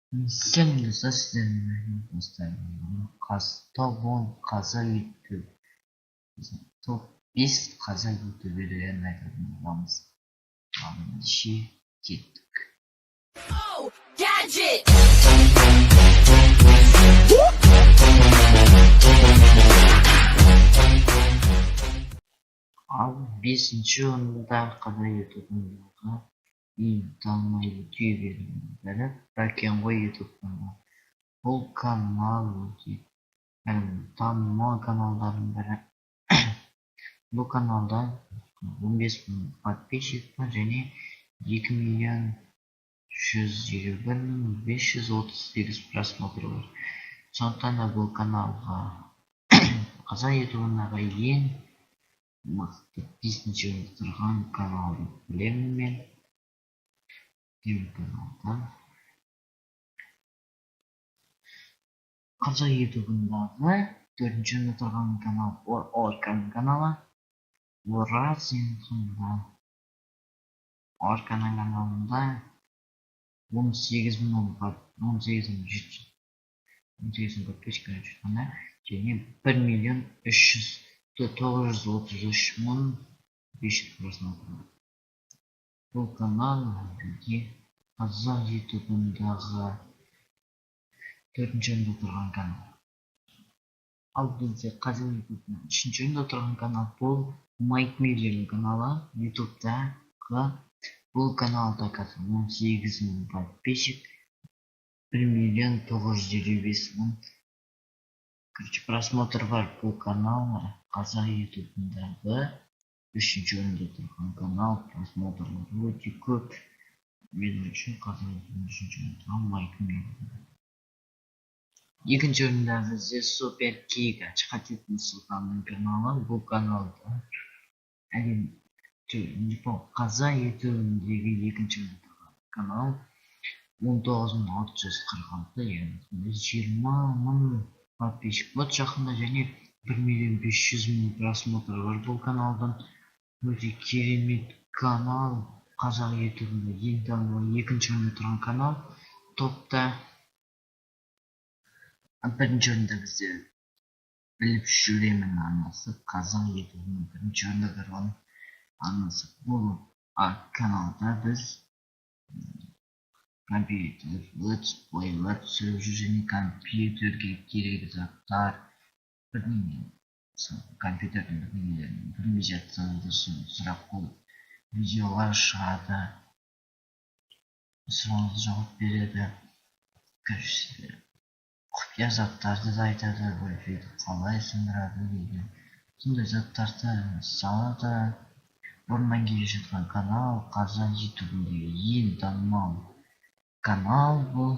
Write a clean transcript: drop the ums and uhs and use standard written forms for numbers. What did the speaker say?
Всем достаточно поставим топ-10 қазақ ютуб топ-5 қазақ ютуберлерін айтатын боламыз. Ендеше кеттік. Ал 5-ші орында қазақ ютубындағы ең танымал ютубердің бірі бәкен ғой ютуб каналы. Бұл канал өте танымал каналдардың бірі. Бұл каналда 15 мың подписчик бар және 2 миллион 121 мың 538 просмотр бар. Сондықтан да бұл каналға қазақ ютубындағы ең мықты 5-ші орында тұрған канал деп білемін мен. Қазақ ютубындағы 4-ші орында тұрған канал Оркан каналы. Ораз Оркан каналында 18 мың подписчиктер жатқанда және 1 миллион 933 мың 500 просмотр бар. Бұл канал қазақ ютубындағы 4-ші орында тұрған канал. Ал бізде қазақ ютубында 3-ші орында тұрған канал бұл Майк Миллердің каналы. Ютубтағы бұл каналда қазір 18 мың подписчик, 1 миллион 955 мың просмотр бар. Бұл канал қазақ ютубындағы 3-ші орында тұрған канал. Просмотрлары өте көп. Мен үшін қазақ ютубында 3-ші орында тұрған Майк Миллер. 2-ші орында бізде Супер Кига Чахатетін Сұлтанның каналы. Бұл каналда қазақ ютубындегі 2-ші орында тұрған канал 19.646, яғни 20 мың подписчик бар жақында және 1 миллион 500 мың просмотр бар. Бұл каналдан өте керемет канал. Қазақ ютубында ең танымал 2-ші орында тұрған канал. Топта 1-ші орында бізде біліп жүремін арнасы. Қазақ ютубының 1-ші орында тұрған арнасы. Бұл каналда біз компьютер, летсплейлер түсіріп жүр және компьютерге керегі заттар компьютердің бірдеңелерін білмей жатсаңыз сұрақ қойып видеолар шығады, сұрағыңызға жауап береді, құпия заттарды да айтады, wi-fi-ді қалай сындырады деген сондай заттарды салады. Бұрыннан келе жатқан канал қазақ ютубындегі ең танымал канал бұл.